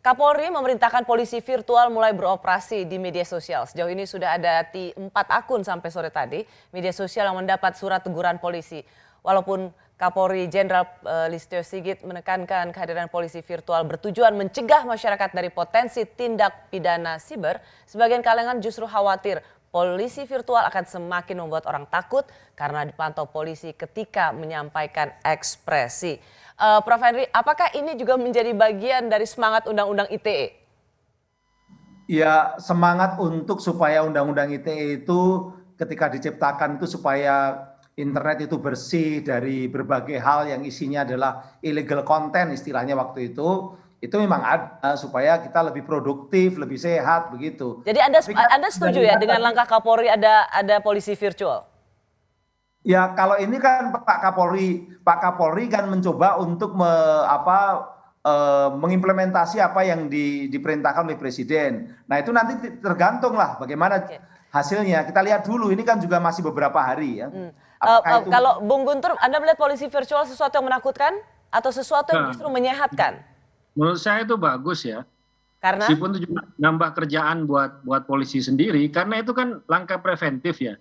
Kapolri memerintahkan polisi virtual mulai beroperasi di media sosial. Sejauh ini sudah ada 4 akun sampai sore tadi media sosial yang mendapat surat teguran polisi. Walaupun Kapolri Jenderal Listio Sigit menekankan kehadiran polisi virtual bertujuan mencegah masyarakat dari potensi tindak pidana siber, sebagian kalangan justru khawatir polisi virtual akan semakin membuat orang takut karena dipantau polisi ketika menyampaikan ekspresi. Prof. Henry, apakah ini juga menjadi bagian dari semangat Undang-Undang ITE? Ya, semangat untuk supaya Undang-Undang ITE itu ketika diciptakan itu supaya internet itu bersih dari berbagai hal yang isinya adalah illegal content istilahnya waktu itu memang ada supaya kita lebih produktif, lebih sehat begitu. Jadi Anda setuju ya dengan langkah Kapolri ada polisi virtual? Ya, kalau ini kan Pak Kapolri kan mencoba untuk mengimplementasi apa yang diperintahkan oleh Presiden. Nah, itu nanti tergantung lah bagaimana hasilnya. Kita lihat dulu, ini kan juga masih beberapa hari ya. Kalau Bung Guntur, Anda melihat polisi virtual sesuatu yang menakutkan atau sesuatu yang justru menyehatkan? Menurut saya itu bagus ya. Karena? Meskipun itu juga nambah kerjaan buat polisi sendiri, karena itu kan langkah preventif ya.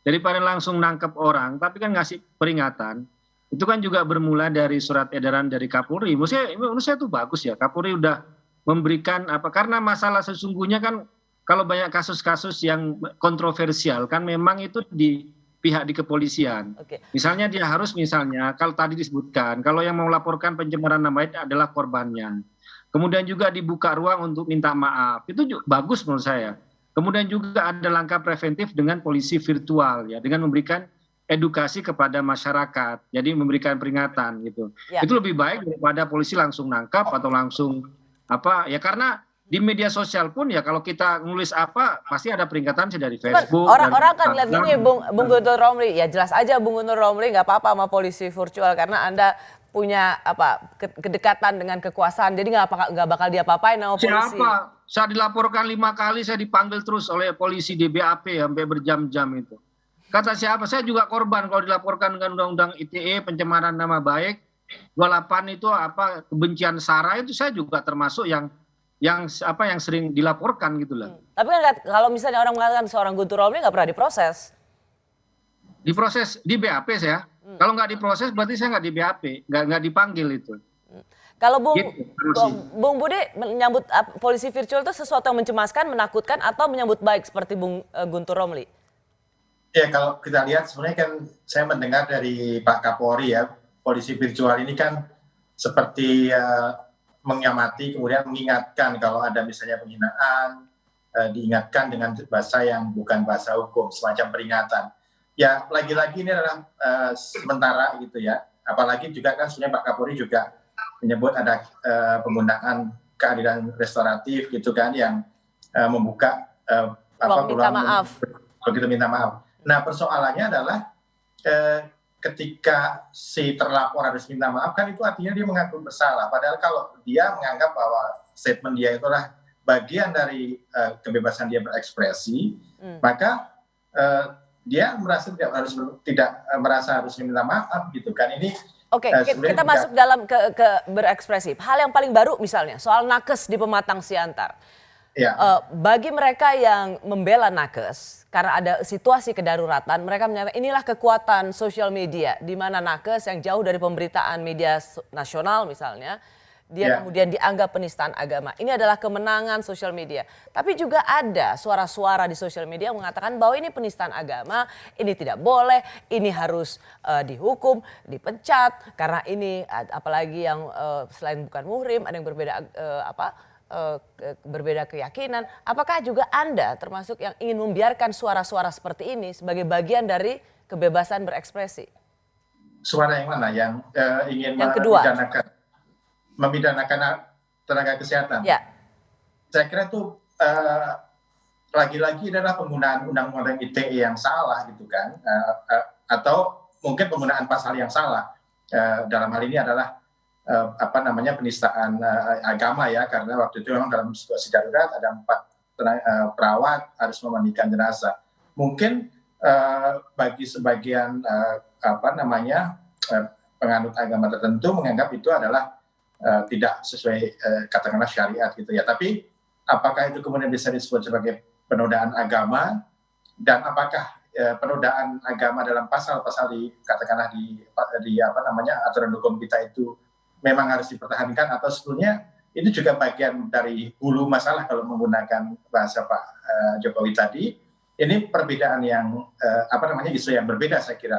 Daripada langsung nangkep orang, tapi kan ngasih peringatan, itu kan juga bermula dari surat edaran dari Kapolri. Menurut saya itu bagus ya, Kapolri udah memberikan karena masalah sesungguhnya kan kalau banyak kasus-kasus yang kontroversial kan memang itu di pihak di kepolisian. Misalnya dia harus kalau tadi disebutkan, kalau yang mau melaporkan pencemaran nama baik adalah korbannya. Kemudian juga dibuka ruang untuk minta maaf, itu juga bagus menurut saya. Kemudian juga ada langkah preventif dengan polisi virtual ya, dengan memberikan edukasi kepada masyarakat, jadi memberikan peringatan gitu. Ya. Itu lebih baik daripada polisi langsung nangkap atau langsung karena di media sosial pun ya kalau kita nulis pasti ada peringatan sih dari Facebook. Orang kan lihat gini Bung Guntur Romli, ya jelas aja Bung Guntur Romli nggak apa-apa sama polisi virtual karena Anda punya kedekatan dengan kekuasaan, jadi nggak bakal diapa-apain sama polisi. Siapa? Saya dilaporkan 5 kali, saya dipanggil terus oleh polisi di BAP sampai berjam-jam itu. Kata siapa? Saya juga korban kalau dilaporkan dengan Undang-Undang ITE pencemaran nama baik 28 itu kebencian sara itu saya juga termasuk yang sering dilaporkan gitu lah. Tapi kan kalau misalnya orang mengatakan seorang Guntur Romli nggak pernah diproses. Diproses di BAP saya. Kalau nggak diproses berarti saya nggak di BAP, nggak dipanggil itu. Kalau Bung Budi menyambut polisi virtual itu sesuatu yang mencemaskan, menakutkan atau menyambut baik seperti Bung Guntur Romli? Ya kalau kita lihat sebenarnya kan saya mendengar dari Pak Kapolri ya, polisi virtual ini kan seperti mengamati kemudian mengingatkan kalau ada misalnya penghinaan, diingatkan dengan bahasa yang bukan bahasa hukum, semacam peringatan. Ya lagi-lagi ini adalah sementara gitu ya, apalagi juga kan sebenarnya Pak Kapolri juga menyebut ada penggunaan keadilan restoratif gitu kan yang membuka peluang minta maaf. Nah persoalannya adalah ketika si terlapor harus minta maaf kan itu artinya dia mengaku bersalah. Padahal kalau dia menganggap bahwa statement dia itulah bagian dari kebebasan dia berekspresi, maka dia tidak merasa harus meminta maaf gitu kan. Ini Oke, kita masuk dalam ke berekspresi. Hal yang paling baru misalnya soal nakes di Pematang Siantar. Ya. Bagi mereka yang membela nakes karena ada situasi kedaruratan, mereka menyatakan inilah kekuatan sosial media di mana nakes yang jauh dari pemberitaan media nasional misalnya, dia kemudian dianggap penistaan agama. Ini adalah kemenangan sosial media. Tapi juga ada suara-suara di sosial media yang mengatakan bahwa ini penistaan agama, ini tidak boleh, ini harus dihukum, dipecat karena ini apalagi yang selain bukan muhrim, ada yang berbeda keyakinan. Apakah juga Anda termasuk yang ingin membiarkan suara-suara seperti ini sebagai bagian dari kebebasan berekspresi? Suara yang mana? Yang ingin memidanakan tenaga kesehatan? Ya. Saya kira itu lagi-lagi adalah penggunaan undang-undang ITE yang salah gitu kan, atau mungkin penggunaan pasal yang salah. Dalam hal ini adalah penistaan agama ya, karena waktu itu memang dalam situasi darurat ada 4 perawat harus memandikan jenazah. Mungkin bagi sebagian penganut agama tertentu menganggap itu adalah tidak sesuai katakanlah syariat gitu ya. Tapi apakah itu kemudian bisa disebut sebagai penodaan agama, dan apakah penodaan agama dalam pasal-pasal katakanlah di apa namanya aturan hukum kita itu memang harus dipertahankan, atau sebetulnya itu juga bagian dari hulu masalah kalau menggunakan bahasa Pak Jokowi tadi. Ini perbedaan yang apa namanya isu yang berbeda saya kira.